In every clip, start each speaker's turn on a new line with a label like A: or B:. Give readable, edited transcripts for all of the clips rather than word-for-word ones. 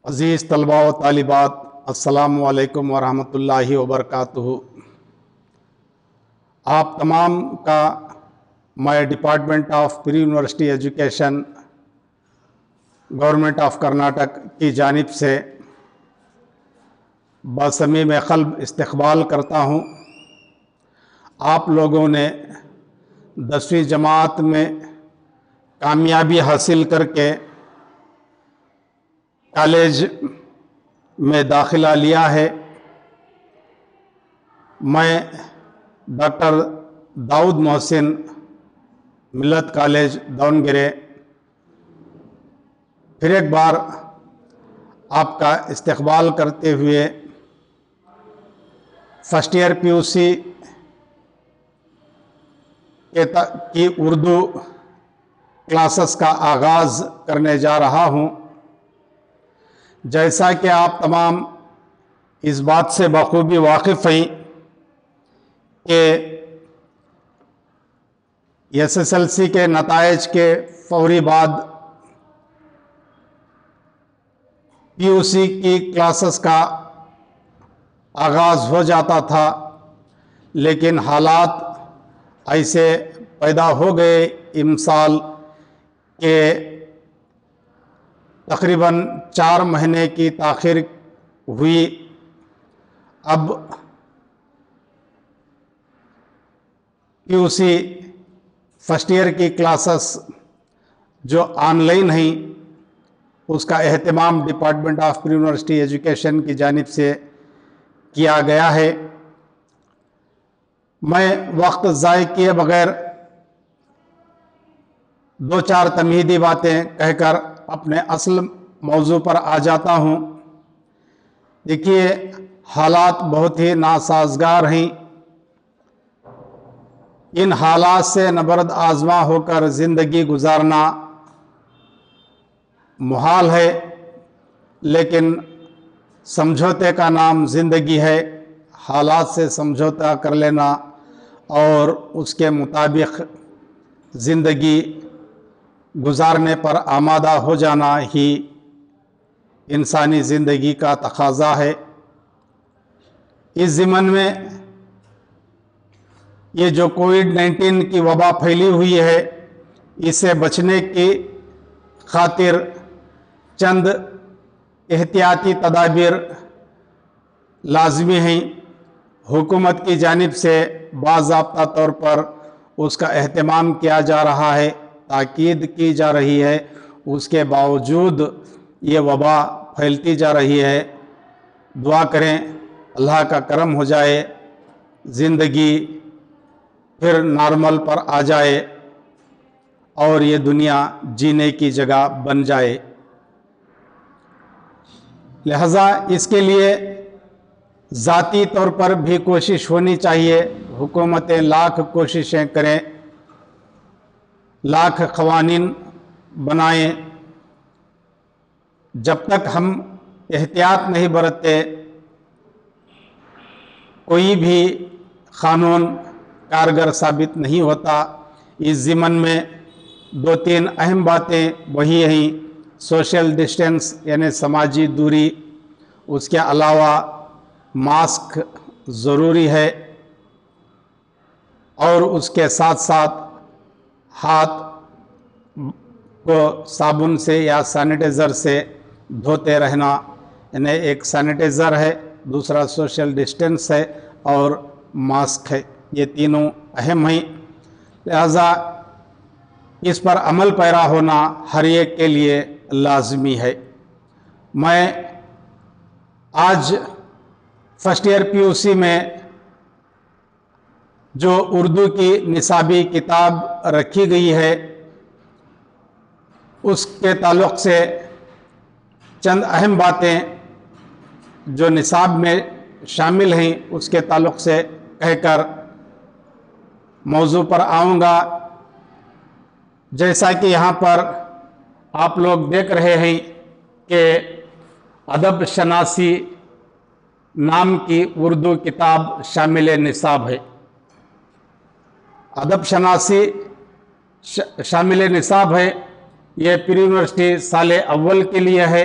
A: عزیز طلباء و طالبات، السلام علیکم ورحمۃ اللہ وبرکاتہ۔ آپ تمام کا میں department of pre university education government of Karnataka کی جانب سے بصمیم قلب استقبال کرتا ہوں۔ آپ لوگوں نے 10ویں جماعت میں کامیابی حاصل کر کے کالج میں داخلہ لیا ہے۔ میں ڈاکٹر داؤد محسن ملت کالج داونگرے پھر ایک بار آپ کا استقبال کرتے ہوئے فرسٹ ایئر پی یو سی کی اردو کلاسز کا آغاز کرنے جا رہا ہوں۔ جیسا کہ آپ تمام اس بات سے بخوبی واقف ہیں کہ SSLC کے نتائج کے فوری بعد پی یو سی کی کلاسز کا آغاز ہو جاتا تھا، لیکن حالات ایسے پیدا ہو گئے امسال کہ تقریباً 4 مہینے کی تاخیر ہوئی۔ اب P U C first year کی کلاسز جو آن لائن ہیں، اس کا اہتمام department of pre university education کی جانب سے کیا گیا ہے۔ میں وقت ضائع کیے بغیر 2-4 تمہیدی باتیں کہہ کر اپنے اصل موضوع پر آ جاتا ہوں۔ دیکھیے، حالات بہت ہی ناسازگار ہیں۔ ان حالات سے نبرد آزما ہو کر زندگی گزارنا محال ہے، لیکن سمجھوتے کا نام زندگی ہے۔ حالات سے سمجھوتا کر لینا اور اس کے مطابق زندگی گزارنے پر آمادہ ہو جانا ہی انسانی زندگی کا تقاضا ہے۔ اس ضمن میں یہ جو کووڈ-19 کی وبا پھیلی ہوئی ہے، اس سے بچنے کی خاطر چند احتیاطی تدابیر لازمی ہیں۔ حکومت کی جانب سے باضابطہ طور پر اس کا اہتمام کیا جا رہا ہے، تاکید کی جا رہی ہے۔ اس کے باوجود یہ وبا پھیلتی جا رہی ہے۔ دعا کریں اللہ کا کرم ہو جائے، زندگی پھر نارمل پر آ جائے اور یہ دنیا جینے کی جگہ بن جائے۔ لہذا اس کے لیے ذاتی طور پر بھی کوشش ہونی چاہیے۔ حکومتیں لاکھ کوششیں کریں، لاکھ قوانین بنائیں، جب تک ہم احتیاط نہیں برتتے کوئی بھی قانون کارگر ثابت نہیں ہوتا۔ اس ضمن میں 2-3 اہم باتیں وہی ہیں: سوشل ڈسٹینس یعنی سماجی دوری، اس کے علاوہ ماسک ضروری ہے، اور اس کے ساتھ ساتھ ہاتھ کو صابن سے یا سینیٹائزر سے دھوتے رہنا۔ یعنی ایک سینیٹائزر ہے، دوسرا سوشل ڈسٹینس ہے اور ماسک ہے، یہ تینوں اہم ہیں۔ لہذا اس پر عمل پیرا ہونا ہر ایک کے لیے لازمی ہے۔ میں آج فرسٹ ایئر پی یو سی میں جو اردو کی نصابی کتاب رکھی گئی ہے، اس کے تعلق سے چند اہم باتیں جو نصاب میں شامل ہیں اس کے تعلق سے کہہ کر موضوع پر آؤں گا۔ جیسا کہ یہاں پر آپ لوگ دیکھ رہے ہیں کہ ادب شناسی نام کی اردو کتاب شامل نصاب ہے۔ ادب شناسی شامل نصاب ہے، یہ پری یونیورسٹی سال اول کے لیے ہے۔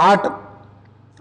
A: 8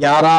A: 11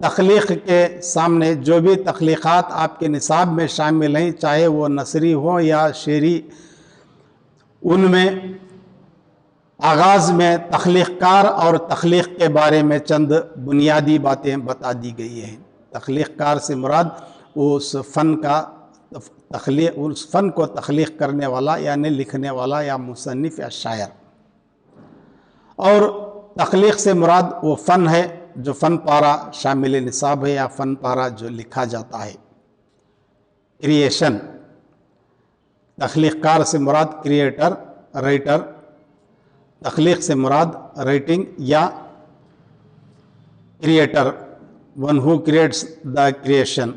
A: تخلیق کے سامنے جو بھی تخلیقات آپ کے نصاب میں شامل ہیں، چاہے وہ نثری ہوں یا شعری، ان میں آغاز میں تخلیق کار اور تخلیق کے بارے میں چند بنیادی باتیں بتا دی گئی ہیں۔ تخلیق کار سے مراد اس فن کو تخلیق کرنے والا، یعنی لکھنے والا یا مصنف یا شاعر، اور تخلیق سے مراد وہ فن ہے جو فن پارہ شامل نصاب ہے یا فن پارہ جو لکھا جاتا ہے۔ کریشن، تخلیق کار سے مراد کریٹر، رائٹر، تخلیق سے مراد رائٹنگ یا creator, one who creates the creation.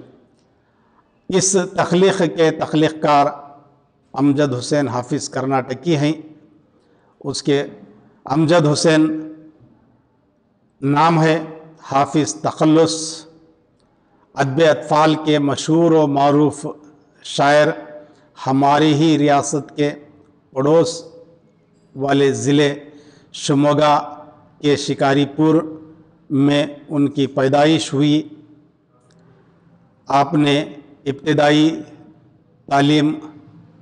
A: اس تخلیق کے تخلیق کار امجد حسین حافظ کرناٹکی ہیں۔ اس کے امجد حسین نام ہے، حافظ تخلص ادب اطفال کے مشہور و معروف شاعر، ہماری ہی ریاست کے پڑوس والے ضلع شموگا کے شکاری پور میں ان کی پیدائش ہوئی۔ آپ نے ابتدائی تعلیم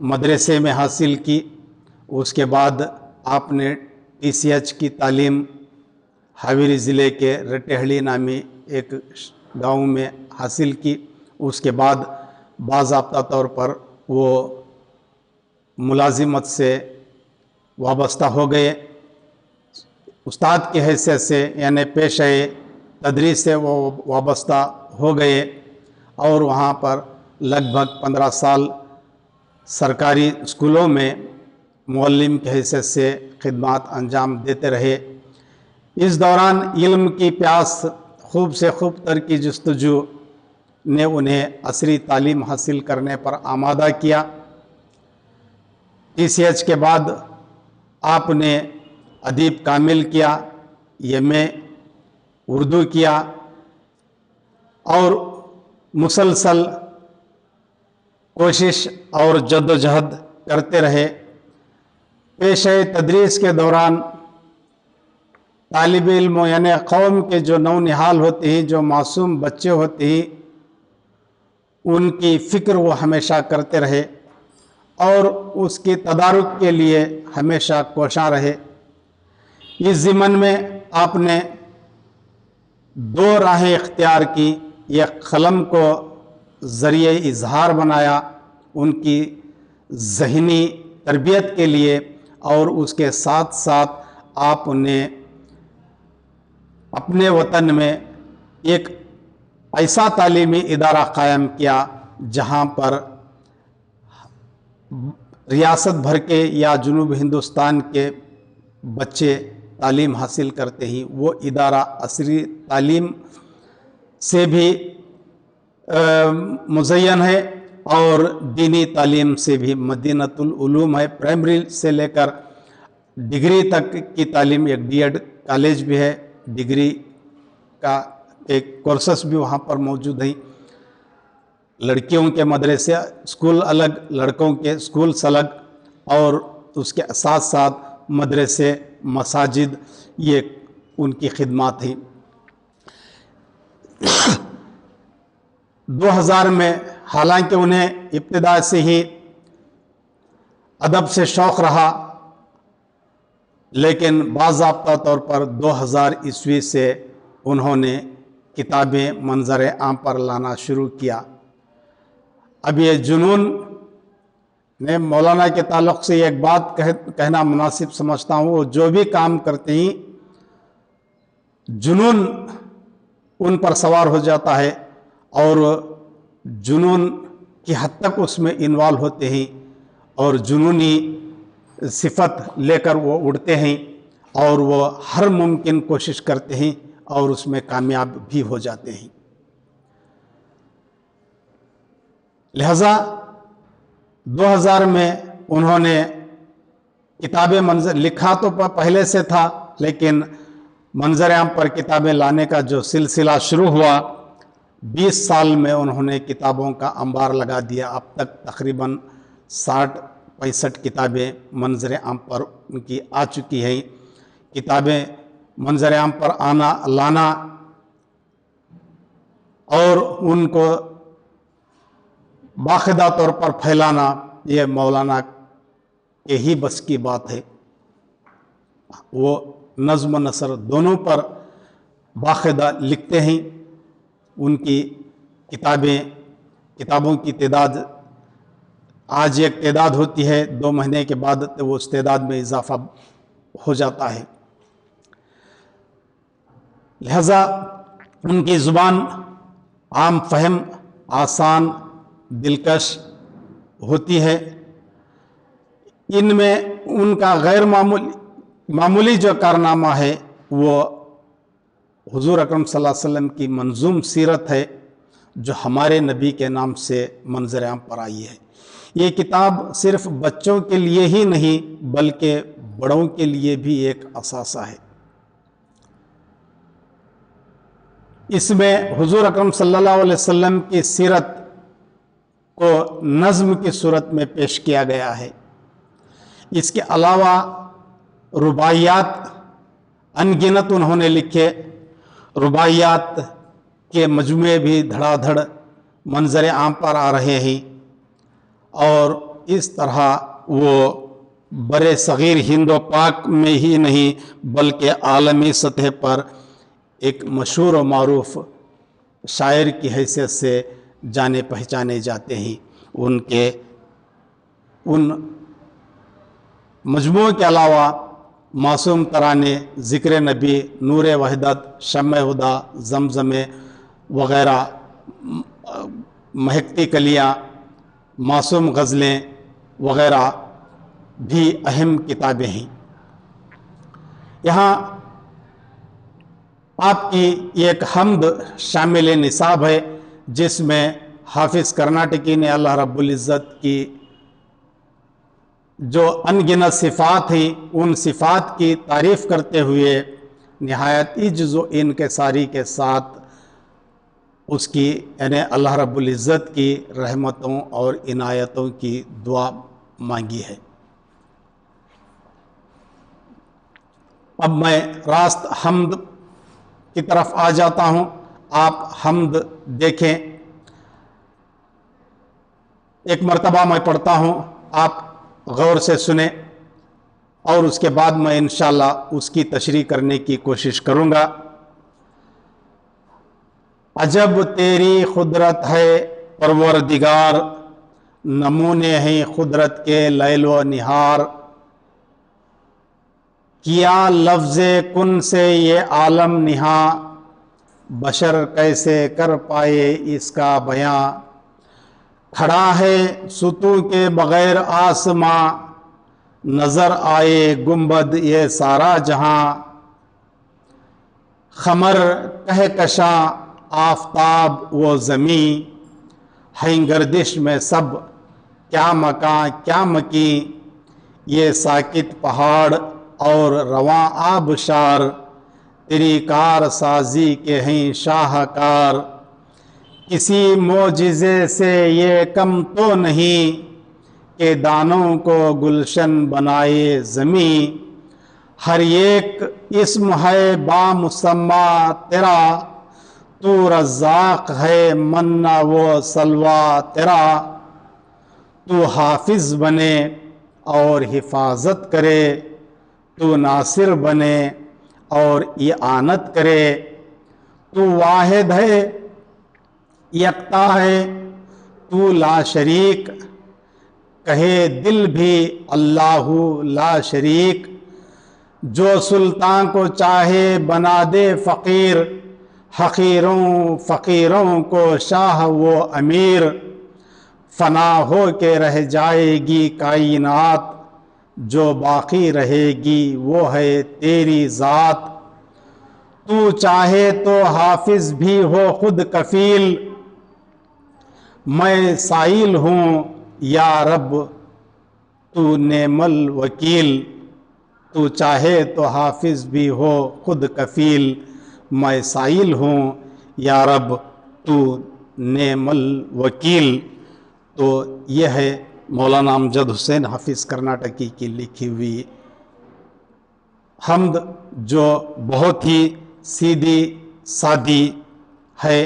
A: مدرسے میں حاصل کی، اس کے بعد آپ نے TCH کی تعلیم حاویری ضلع کے رٹہڑی نامی ایک گاؤں میں حاصل کی۔ اس کے بعد باضابطہ طور پر وہ ملازمت سے وابستہ ہو گئے، استاد کی حیثیت سے، یعنی پیشہ تدریس سے وہ وابستہ ہو گئے، اور وہاں پر لگ بھگ 15 سال سرکاری اسکولوں میں معلم کی حیثیت سے خدمات انجام دیتے رہے۔ اس دوران علم کی پیاس خوب سے خوب تر کی جستجو نے انہیں عصری تعلیم حاصل کرنے پر آمادہ کیا۔ TCH کے بعد آپ نے ادیب کامل کیا، ایم.اے اردو کیا، اور مسلسل کوشش اور جدوجہد کرتے رہے۔ پیشہ تدریس کے دوران طالب علم، یعنی قوم کے جو نونہال ہوتے ہیں، جو معصوم بچے ہوتے ہیں، ان کی فکر وہ ہمیشہ کرتے رہے اور اس کی تدارک کے لیے ہمیشہ کوشاں رہے۔ اس ضمن میں آپ نے 2 راہیں اختیار کی، ایک قلم کو ذریعہ اظہار بنایا ان کی ذہنی تربیت کے لیے، اور اس کے ساتھ ساتھ آپ نے اپنے وطن میں ایک ایسا تعلیمی ادارہ قائم کیا جہاں پر ریاست بھر کے یا جنوب ہندوستان کے بچے تعلیم حاصل کرتے ہیں۔ وہ ادارہ عصری تعلیم سے بھی مزین ہے اور دینی تعلیم سے بھی مدینۃ العلوم ہے۔ پرائمری سے لے کر ڈگری تک کی تعلیم، ایک B.Ed کالج بھی ہے، ڈگری کا ایک کورسز بھی وہاں پر موجود ہیں۔ لڑکیوں کے مدرسے اسکول الگ، لڑکوں کے اسکولس الگ، اور اس کے ساتھ ساتھ مدرسے، مساجد، یہ ان کی خدمات ہیں۔ 2000 میں حالانکہ انہیں ابتدا سے ہی ادب سے شوق رہا، لیکن باضابطہ طور پر 2000 عیسوی سے انہوں نے کتابیں منظر عام پر لانا شروع کیا۔ اب یہ جنون میں مولانا کے تعلق سے ایک بات کہنا مناسب سمجھتا ہوں، وہ جو بھی کام کرتے ہیں جنون ان پر سوار ہو جاتا ہے، اور جنون کی حد تک اس میں انوالو ہوتے ہیں، اور جنونی صفت لے کر وہ اڑتے ہیں، اور وہ ہر ممکن کوشش کرتے ہیں اور اس میں کامیاب بھی ہو جاتے ہیں۔ لہذا 2000 میں انہوں نے کتابیں لکھا تو پہلے سے تھا، لیکن منظر عام پر کتابیں لانے کا جو سلسلہ شروع ہوا، 20 سال میں انہوں نے کتابوں کا انبار لگا دیا۔ اب تک تقریباً 60-65 کتابیں منظر عام پر ان کی آ چکی ہیں۔ کتابیں منظر عام پر لانا اور ان کو باقاعدہ طور پر پھیلانا یہ مولانا کے ہی بس کی بات ہے. وہ نظم و نثر دونوں پر باقاعدہ لکھتے ہیں. ان کی کتابوں کی تعداد آج ایک تعداد ہوتی ہے، 2 مہینے کے بعد وہ اس تعداد میں اضافہ ہو جاتا ہے. لہذا ان کی زبان عام فہم، آسان، دلکش ہوتی ہے. ان میں ان کا غیر معمولی جو کارنامہ ہے وہ حضور اکرم صلی اللہ علیہ وسلم کی منظوم سیرت ہے، جو ہمارے نبی کے نام سے منظر عام پر آئی ہے. یہ کتاب صرف بچوں کے لیے ہی نہیں بلکہ بڑوں کے لیے بھی ایک اثاثہ ہے. اس میں حضور اکرم صلی اللہ علیہ وسلم کی سیرت کو نظم کی صورت میں پیش کیا گیا ہے. اس کے علاوہ رباعیات انگنت انہوں نے لکھے. رباعیات کے مجموعے بھی دھڑا دھڑ منظر عام پر آ رہے ہیں، اور اس طرح وہ برے صغیر ہند و پاک میں ہی نہیں بلکہ عالمی سطح پر ایک مشہور و معروف شاعر کی حیثیت سے جانے پہچانے جاتے ہیں. ان مجموعوں کے علاوہ معصوم ترانے، ذکر نبی، نور وحدت، شمع ہدا، زمزمے وغیرہ، مہکتی کلیاں، معصوم غزلیں وغیرہ بھی اہم کتابیں ہیں. یہاں آپ کی ایک حمد شامل نصاب ہے، جس میں حافظ کرناٹکی نے اللہ رب العزت کی جو انگنت صفات ہیں ان صفات کی تعریف کرتے ہوئے نہایت عجز و انکساری کے ساتھ اس کی یعنی اللہ رب العزت کی رحمتوں اور عنایتوں کی دعا مانگی ہے. اب میں راست حمد کی طرف آ جاتا ہوں. آپ حمد دیکھیں، ایک مرتبہ میں پڑھتا ہوں، آپ غور سے سنیں، اور اس کے بعد میں انشاءاللہ اس کی تشریح کرنے کی کوشش کروں گا. عجب تیری قدرت ہے پروردگار، نمونے ہیں قدرت کے لیل و نہار. کیا لفظ کن سے یہ عالم نہاں، بشر کیسے کر پائے اس کا بیاں. کھڑا ہے ستوں کے بغیر آسماں، نظر آئے گنبد یہ سارا جہاں. خمر کہکشاں آفتاب و زمیں، ہیں گردش میں سب کیا مکاں کیا مکیں. یہ ساکت پہاڑ اور رواں آبشار، تیری کار سازی کے ہیں شاہکار. کسی معجزے سے یہ کم تو نہیں، کہ دانوں کو گلشن بنائے زمیں. ہر ایک اسم ہے بامسمہ تیرا، تو رزاق ہے منہ و سلوہ تیرا. تو حافظ بنے اور حفاظت کرے، تو ناصر بنے اور اعانت کرے. تو واحد ہے یکتا ہے تو لا شریک، کہے دل بھی اللہ لا شریک. جو سلطان کو چاہے بنا دے فقیر، فقیروں کو شاہ و امیر. فنا ہو کے رہ جائے گی کائنات، جو باقی رہے گی وہ ہے تیری ذات. تو چاہے تو حافظ بھی ہو خود کفیل، میں سائل ہوں یا رب تو نعم الوکیل. تو چاہے تو حافظ بھی ہو خود کفیل، میں سائل ہوں یا رب تو نعم الوکیل. تو یہ ہے مولانا امجد حسین حافظ کرناٹکی کی لکھی ہوئی حمد، جو بہت ہی سیدھی سادی ہے.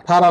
A: 18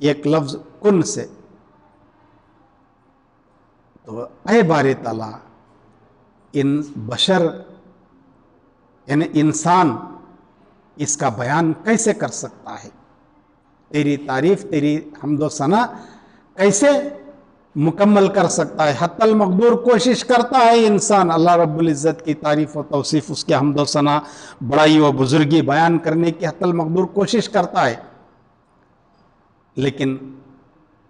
A: ایک لفظ کن سے. تو اے باری تعالیٰ ان بشر یعنی انسان اس کا بیان کیسے کر سکتا ہے؟ تیری تعریف، تیری حمد و ثنا کیسے مکمل کر سکتا ہے؟ حتی المقدور کوشش کرتا ہے انسان اللہ رب العزت کی تعریف و توصیف، اس کے حمد و ثنا، بڑائی و بزرگی بیان کرنے کی حتی المقدور کوشش کرتا ہے، لیکن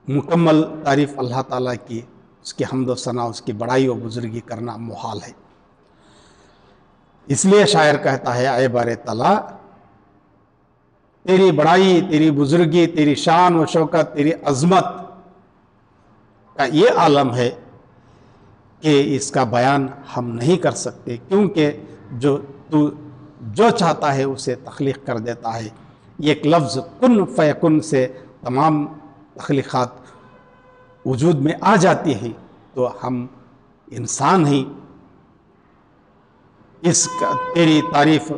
A: مکمل تعریف اللہ تعالیٰ کی، اس کی حمد و ثنا، اس کی بڑائی و بزرگی کرنا محال ہے. اس لیے شاعر کہتا ہے اے بار تعالیٰ تیری بڑائی، تیری بزرگی، تیری شان و شوکت، تیری عظمت کا یہ عالم ہے کہ اس کا بیان ہم نہیں کر سکتے، کیونکہ تو جو چاہتا ہے اسے تخلیق کر دیتا ہے. ایک لفظ کن فیکن سے تمام تخلیقات وجود میں آ جاتی ہیں. تو ہم انسان ہی اس کا تیری تعریف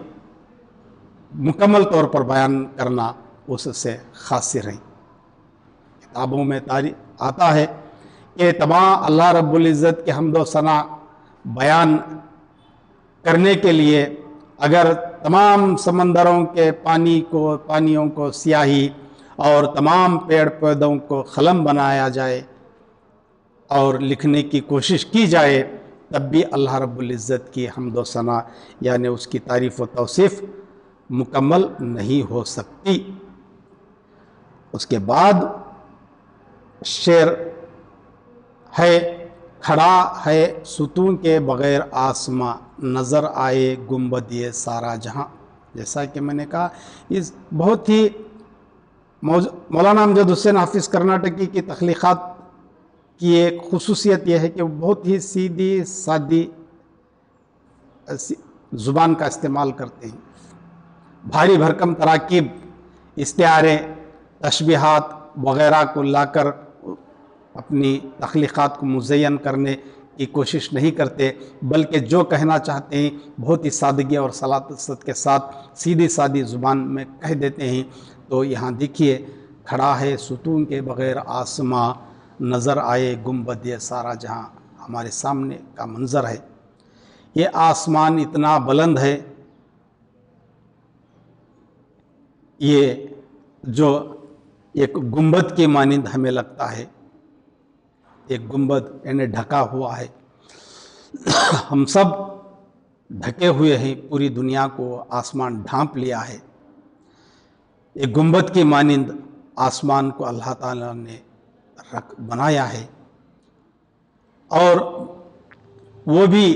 A: مکمل طور پر بیان کرنا اس سے قاصر ہیں. کتابوں میں آتا ہے کہ تمام اللہ رب العزت کے حمد و ثنا بیان کرنے کے لیے اگر تمام سمندروں کے پانیوں کو سیاہی اور تمام پیڑ پودوں کو قلم بنایا جائے اور لکھنے کی کوشش کی جائے، تب بھی اللہ رب العزت کی حمد و ثنا یعنی اس کی تعریف و توصیف مکمل نہیں ہو سکتی. اس کے بعد شعر ہے کھڑا ہے ستون کے بغیر آسماں، نظر آئے گنبد یہ سارا جہاں. جیسا کہ میں نے کہا اس بہت ہی مولانا امجد حسین حافظ کرناٹکی کی تخلیقات کی ایک خصوصیت یہ ہے کہ وہ بہت ہی سیدھی سادی زبان کا استعمال کرتے ہیں. بھاری بھرکم تراکیب، استعارے، تشبیہات وغیرہ کو لا کر اپنی تخلیقات کو مزین کرنے کی کوشش نہیں کرتے، بلکہ جو کہنا چاہتے ہیں بہت ہی سادگی اور سلاست کے ساتھ سیدھی سادی زبان میں کہہ دیتے ہیں. تو یہاں دیکھیے کھڑا ہے ستون کے بغیر آسماں، نظر آئے گنبد یہ سارا جہاں. ہمارے سامنے کا منظر ہے، یہ آسمان اتنا بلند ہے، یہ جو ایک گنبد کی مانند ہمیں لگتا ہے، ایک گنبد یعنی ڈھکا ہوا ہے. ہم سب ڈھکے ہوئے ہیں، پوری دنیا کو آسمان ڈھانپ لیا ہے. ایک گنبد کی مانند آسمان کو اللہ تعالیٰ نے بنایا ہے، اور وہ بھی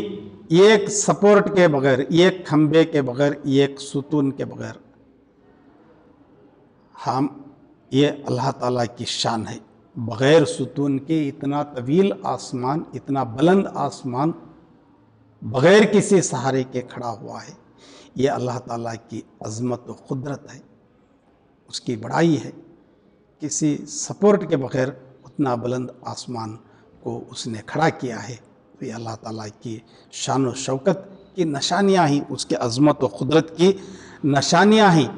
A: ایک سپورٹ کے بغیر، ایک کھمبے کے بغیر، ایک ستون کے بغیر. یہ اللہ تعالیٰ کی شان ہے. بغیر ستون کے اتنا طویل آسمان، اتنا بلند آسمان بغیر کسی سہارے کے کھڑا ہوا ہے. یہ اللہ تعالیٰ کی عظمت و قدرت ہے، اس کی بڑائی ہے. کسی سپورٹ کے بغیر اتنا بلند آسمان کو اس نے کھڑا کیا ہے. تو یہ اللہ تعالیٰ کی شان و شوکت کی نشانیاں ہیں، اس کے عظمت و قدرت کی نشانیاں ہیں.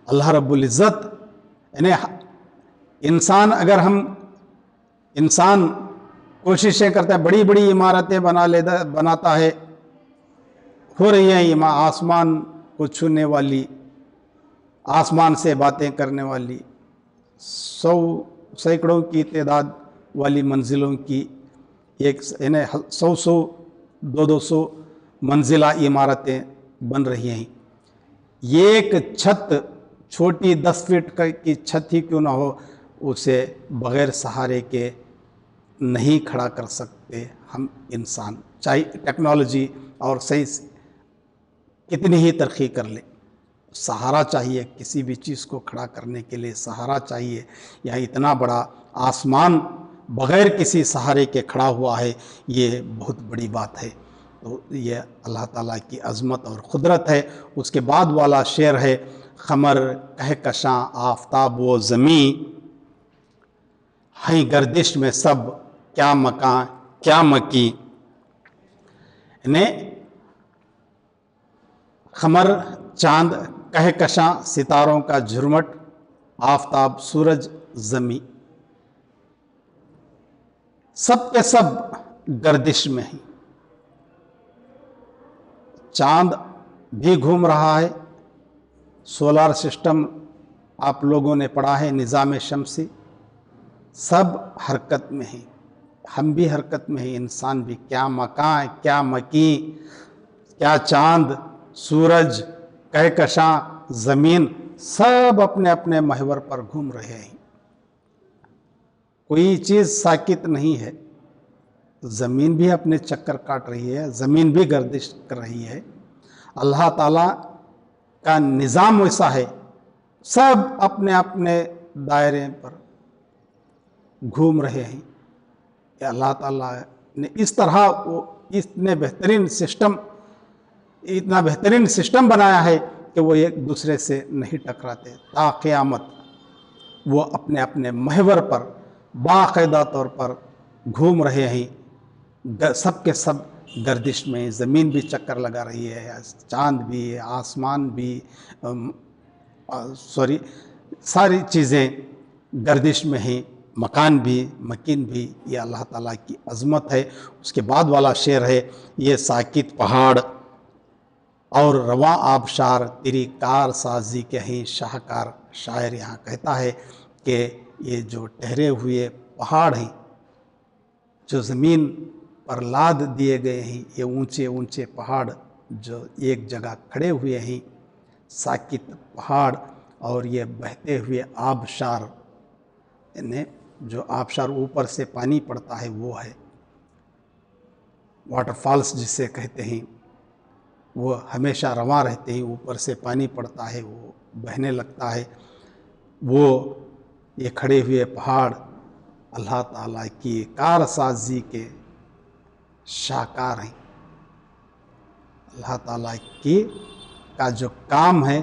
A: اللہ رب العزت یعنی انسان کوششیں کرتا ہے، بڑی بڑی عمارتیں بناتا ہے، ہو رہی ہیں آسمان کو چھونے والی، آسمان سے باتیں کرنے والی، سینکڑوں کی تعداد والی منزلوں کی، یعنی 100 منزلہ عمارتیں بن رہی ہیں. ایک چھت، چھوٹی 10 فٹ کی چھت ہی کیوں نہ ہو، اسے بغیر سہارے کے نہیں کھڑا کر سکتے ہم انسان. چاہے ٹیکنالوجی اور سائنس کتنی ہی ترقی کر لے، سہارا چاہیے. کسی بھی چیز کو کھڑا کرنے کے لیے سہارا چاہیے. یہاں اتنا بڑا آسمان بغیر کسی سہارے کے کھڑا ہوا ہے، یہ بہت بڑی بات ہے. تو یہ اللہ تعالیٰ کی عظمت اور قدرت ہے. اس کے بعد والا شعر ہے خمر کہکشاں آفتاب و زمین، ہیں گردش میں سب کیا مکان کیا مکی. یعنی قمر، چاند، کہکشاں ستاروں کا جھرمٹ، آفتاب سورج زمیں سب کے سب گردش میں ہیں. چاند بھی گھوم رہا ہے. سولار سسٹم آپ لوگوں نے پڑھا ہے, نظام شمسی, سب حرکت میں ہیں. ہم بھی حرکت میں ہیں, انسان بھی. کیا مکان, کیا مکین, کیا چاند, سورج, کہکشاں, زمین, سب اپنے اپنے محور پر گھوم رہے ہیں. کوئی چیز ساکت نہیں ہے. زمین بھی اپنے چکر کاٹ رہی ہے, زمین بھی گردش کر رہی ہے. اللہ تعالیٰ کا نظام ویسا ہے, سب اپنے اپنے دائرے پر گھوم رہے ہیں. کہ اللہ تعالیٰ نے اس طرح اتنا بہترین سسٹم بنایا ہے کہ وہ ایک دوسرے سے نہیں ٹکراتے. تا قیامت وہ اپنے اپنے محور پر باقاعدہ طور پر گھوم رہے ہیں. سب کے سب گردش میں, زمین بھی چکر لگا رہی ہے, چاند بھی, آسمان بھی, ساری چیزیں گردش میں ہیں. مکان بھی, مکین بھی. یہ اللہ تعالیٰ کی عظمت ہے. اس کے بعد والا شعر ہے, یہ ساکت پہاڑ اور رواں آبشار تیری کار سازی کے ہیں شاہکار. شاعر یہاں کہتا ہے کہ یہ جو ٹھہرے ہوئے پہاڑ ہیں, جو زمین پر لاد دیے گئے ہیں, یہ اونچے اونچے پہاڑ جو ایک جگہ کھڑے ہوئے ہیں, ساکت پہاڑ, اور یہ بہتے ہوئے آبشار, یعنی جو آبشار اوپر سے پانی پڑتا ہے وہ ہے واٹر فالس جسے کہتے ہیں. وہ ہمیشہ رواں رہتے ہیں, اوپر سے پانی پڑتا ہے, وہ بہنے لگتا ہے. وہ یہ کھڑے ہوئے پہاڑ اللہ تعالیٰ کی کارسازی کے شاہکار ہیں. اللہ تعالیٰ کا جو کام ہے,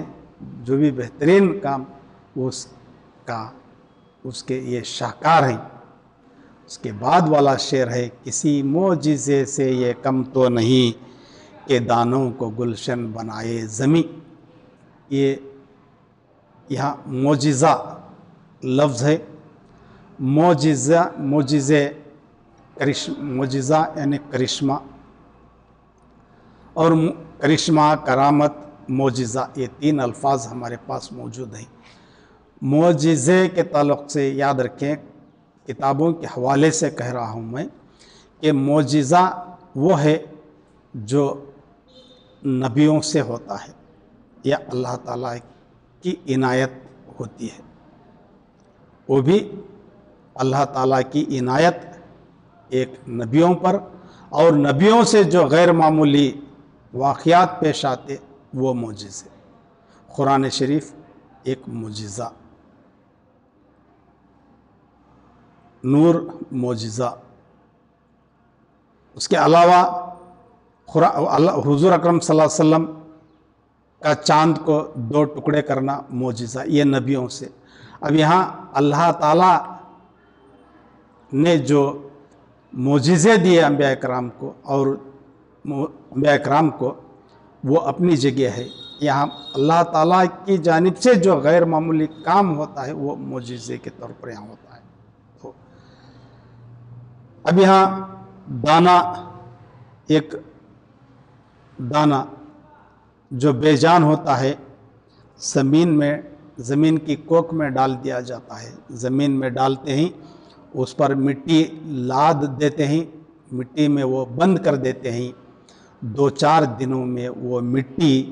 A: جو بھی بہترین کام, اس کے یہ شاہکار ہیں. اس کے بعد والا شعر ہے, کسی معجزے سے یہ کم تو نہیں کہ دانوں کو گلشن بنائے زمیں. یہ یہاں معجزہ لفظ ہے. معجزہ یعنی کرشمہ, اور کرشمہ, کرامت, معجزہ, یہ تین الفاظ ہمارے پاس موجود ہیں. معجزے کے تعلق سے یاد رکھیں, کتابوں کے حوالے سے کہہ رہا ہوں میں, کہ معجزہ وہ ہے جو نبیوں سے ہوتا ہے یا اللہ تعالیٰ کی عنایت ہوتی ہے. وہ بھی اللہ تعالیٰ کی عنایت ایک نبیوں پر, اور نبیوں سے جو غیر معمولی واقعات پیش آتے وہ معجزے. قرآن شریف ایک معجزہ, نور معجزہ. اس کے علاوہ حضور اکرم صلی اللہ علیہ وسلم کا چاند کو 2 ٹکڑے کرنا معجزہ, یہ نبیوں سے. اب یہاں اللہ تعالیٰ نے جو معجزے دیے انبیاء کرام کو, اور انبیاء کرام کو, وہ اپنی جگہ ہے. یہاں اللہ تعالیٰ کی جانب سے جو غیر معمولی کام ہوتا ہے وہ معجزے کے طور پر یہاں ہوتا ہے. تو اب یہاں دانا, ایک دانا جو بے جان ہوتا ہے, زمین کی کوکھ میں ڈال دیا جاتا ہے. زمین میں ڈالتے ہیں, اس پر مٹی لاد دیتے ہیں, مٹی میں وہ بند کر دیتے ہیں. 2-4 دنوں میں وہ مٹی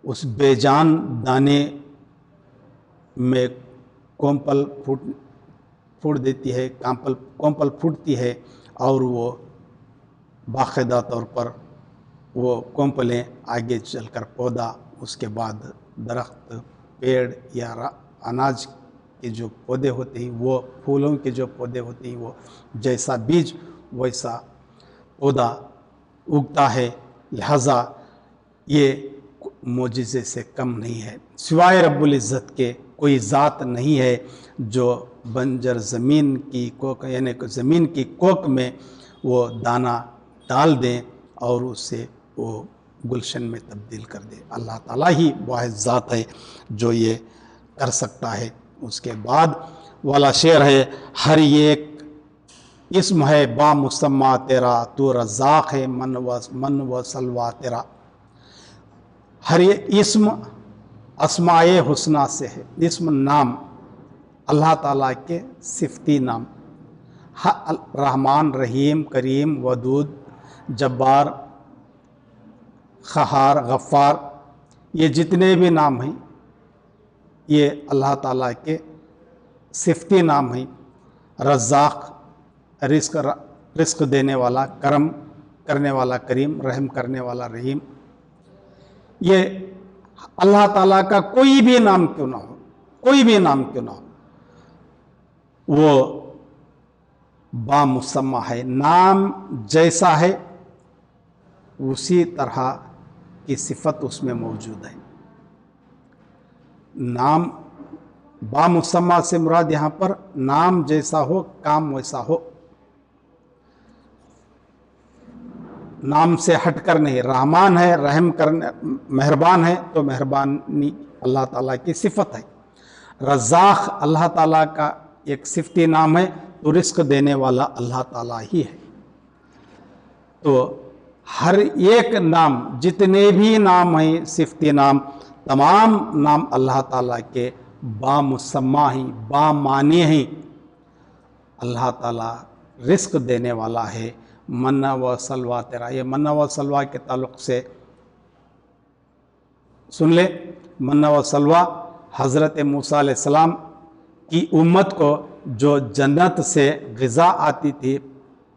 A: اس بے جان دانے میں کومپل پھوٹ دیتی ہے, کومپل پھوٹتی ہے, اور وہ باقاعدہ طور پر وہ کومپلیں آگے چل کر پودا, اس کے بعد درخت, پیڑ یا اناج کے جو پودے ہوتے ہیں, وہ پھولوں کے جو پودے ہوتے ہیں, وہ جیسا بیج ویسا پودا اگتا ہے. لہذا یہ معجزے سے کم نہیں ہے. سوائے رب العزت کے کوئی ذات نہیں ہے جو بنجر زمین کی کوکھ, یعنی زمین کی کوکھ میں وہ دانہ ڈال دیں اور اسے وہ گلشن میں تبدیل کر دے. اللہ تعالیٰ ہی واحد ذات ہے جو یہ کر سکتا ہے. اس کے بعد والا شعر ہے، ہر ایک اسم ہے با مسمہ تیرا، تو رزاق ہے من و سلوا تیرا۔ ہر ایک اسم اسماء حسنہ سے ہے، اسم نام اللہ تعالیٰ کے صفتی نام، رحمان، رحیم، کریم، ودود، جبار، قہار، غفار، یہ جتنے بھی نام ہیں یہ اللہ تعالیٰ کے صفتی نام ہیں۔ رزاق، رزق دینے والا، کرم کرنے والا کریم، رحم کرنے والا رحیم، یہ اللہ تعالیٰ کا کوئی بھی نام کیوں نہ ہو، کوئی بھی نام کیوں نہ ہو، وہ با مسمہ ہے، نام جیسا ہے اسی طرح کی صفت اس میں موجود ہے۔ نام با مسمہ سے مراد یہاں پر نام جیسا ہو، کام ویسا ہو، نام سے ہٹ کر نہیں۔ رحمان ہے، رحم کرنے، مہربان ہے، تو مہربانی اللہ تعالیٰ کی صفت ہے۔ رزاق اللہ تعالیٰ کا ایک صفتی نام ہے، تو رزق دینے والا اللہ تعالیٰ ہی ہے۔ تو ہر ایک نام، جتنے بھی نام ہیں صفتی نام، تمام نام اللہ تعالیٰ کے با مسمہ ہیں، با معنی ہیں۔ اللہ تعالیٰ رزق دینے والا ہے، من و سلوا تیرا۔ یہ من و سلوا کے تعلق سے سن لے، من و سلوا حضرت موسیٰ علیہ السلام کی امت کو جو جنت سے غذا آتی تھی،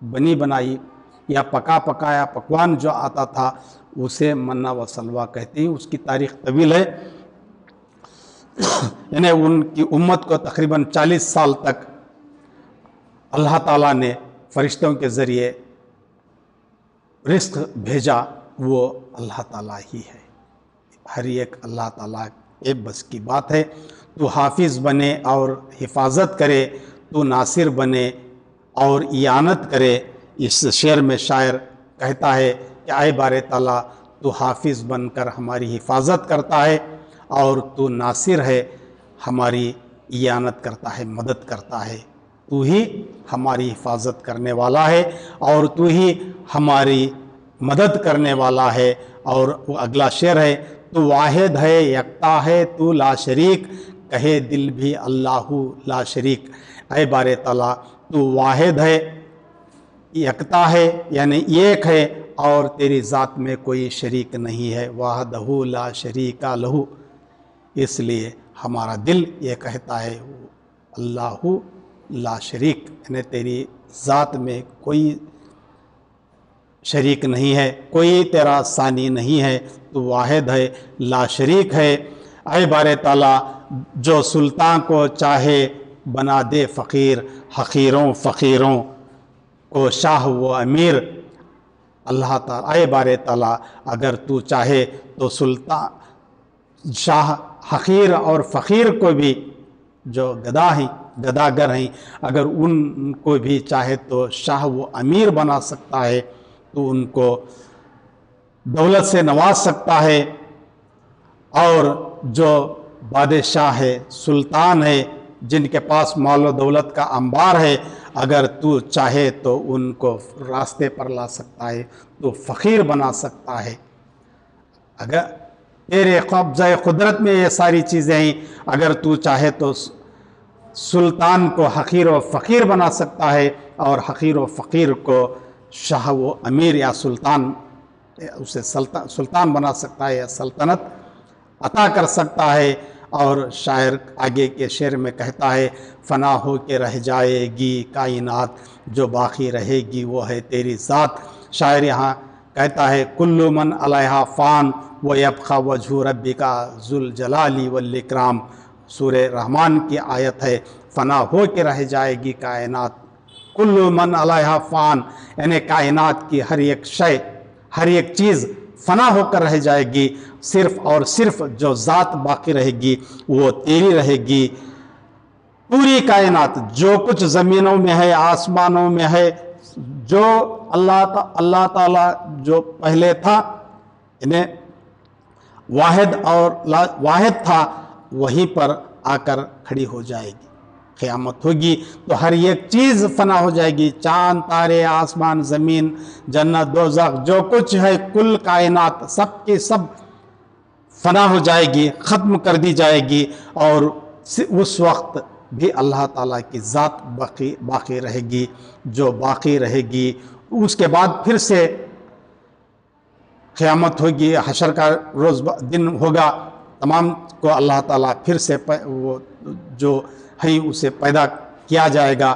A: بنی بنائی یا پکا پکایا پکوان جو آتا تھا، اسے من و سلوا کہتے ہیں۔ اس کی تاریخ طویل ہے، یعنی ان کی امت کو تقریباً 40 سال تک اللہ تعالیٰ نے فرشتوں کے ذریعے رزق بھیجا، وہ اللہ تعالیٰ ہی ہے۔ ہر ایک اللہ تعالیٰ کے بس کی بات ہے۔ تو حافظ بنے اور حفاظت کرے، تو ناصر بنے اور اعانت کرے۔ اس شعر میں شاعر کہتا ہے کہ اے بار تعالیٰ، تو حافظ بن کر ہماری حفاظت کرتا ہے، اور تو ناصر ہے، ہماری اعانت کرتا ہے، مدد کرتا ہے۔ تو ہی ہماری حفاظت کرنے والا ہے، اور تو ہی ہماری مدد کرنے والا ہے۔ اور وہ اگلا شعر ہے، تو واحد ہے، یکتا ہے، تو لا شریک، کہے دل بھی اللہ لا شریک۔ اے بار تعالیٰ، تو واحد ہے، یکتا ہے یعنی ایک ہے، اور تیری ذات میں کوئی شریک نہیں ہے، وحدہ لا شریک لہ۔ اس لیے ہمارا دل یہ کہتا ہے اللہ لا شریک، یعنی تیری ذات میں کوئی شریک نہیں ہے، کوئی تیرا ثانی نہیں ہے، تو واحد ہے، لا شریک ہے۔ اے بار تعالیٰ، جو سلطان کو چاہے بنا دے فقیر، حقیروں فقیروں کو شاہ و امیر۔ اللہ تعالیٰ، اے بار تعالیٰ، اگر تو چاہے تو سلطان، شاہ، حقیر اور فقیر کو بھی، جو گدا ہیں، گداگر ہیں، اگر ان کو بھی چاہے تو شاہ و امیر بنا سکتا ہے، تو ان کو دولت سے نواز سکتا ہے۔ اور جو بادشاہ ہے، سلطان ہے، جن کے پاس مال و دولت کا انبار ہے، اگر تو چاہے تو ان کو راستے پر لا سکتا ہے، تو فقیر بنا سکتا ہے۔ اگر تیرے قبضہ قدرت میں یہ ساری چیزیں ہیں، اگر تو چاہے تو سلطان کو حقیر و فقیر بنا سکتا ہے، اور حقیر و فقیر کو شاہ و امیر یا سلطان، اسے سلطان بنا سکتا ہے یا سلطنت عطا کر سکتا ہے۔ اور شاعر آگے کے شعر میں کہتا ہے، فنا ہو کے رہ جائے گی کائنات، جو باقی رہے گی وہ ہے تیری ذات۔ شاعر یہاں کہتا ہے، کل من علیہا فان ویبقی وجہ ربک ذو الجلال والاکرام۔ سورہ رحمان کی آیت ہے، فنا ہو کے رہ جائے گی کائنات، کل من علیہا فان، یعنی کائنات کی ہر ایک شے، ہر ایک چیز فنا ہو کر رہ جائے گی، صرف اور صرف جو ذات باقی رہے گی وہ تیری رہے گی۔ پوری کائنات، جو کچھ زمینوں میں ہے، آسمانوں میں ہے، جو اللہ تعالیٰ جو پہلے تھا، انہیں واحد تھا، وہیں پر آ کر کھڑی ہو جائے گی. قیامت ہوگی تو ہر ایک چیز فنا ہو جائے گی. چاند، تارے، آسمان، زمین، جنت، دوزخ، جو کچھ ہے کل کائنات سب کی سب فنا ہو جائے گی، ختم کر دی جائے گی. اور اس وقت بھی اللہ تعالیٰ کی ذات باقی رہے گی. جو باقی رہے گی اس کے بعد پھر سے قیامت ہوگی، حشر کا روز دن ہوگا. تمام کو اللہ تعالیٰ پھر سے وہ جو ہے اسے پیدا کیا جائے گا.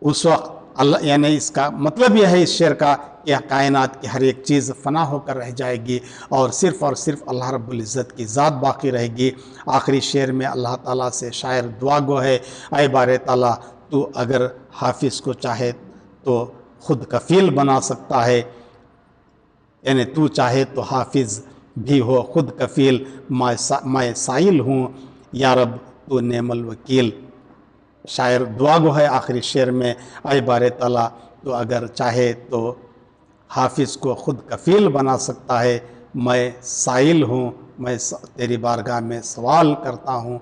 A: اس وقت اللہ، یعنی اس کا مطلب یہ ہے اس شعر کا کہ کائنات کی ہر ایک چیز فنا ہو کر رہ جائے گی اور صرف اللہ رب العزت کی ذات باقی رہے گی. آخری شعر میں اللہ تعالیٰ سے شاعر دعا گو ہے، اے بار تعالیٰ تو اگر حافظ کو چاہے تو خود کفیل بنا سکتا ہے، یعنی تو چاہے تو حافظ بھی ہو خود کفیل. میں سائل ہوں یا رب تو نعم الوکیل. شاعر دعا گو ہے آخری شعر میں، اے بار تعالیٰ تو اگر چاہے تو حافظ کو خود کفیل بنا سکتا ہے. میں سائل ہوں، میں تیری بارگاہ میں سوال کرتا ہوں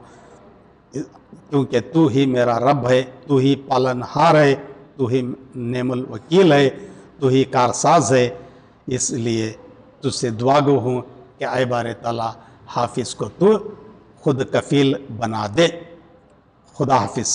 A: کیونکہ تو ہی میرا رب ہے، تو ہی پالن ہار ہے، تو ہی نعم الوکیل ہے، تو ہی کارساز ہے. اس لیے تجھ سے دعا گو ہوں کہ اے بار تعالیٰ حافظ کو تو خود کفیل بنا دے. خدا حافظ.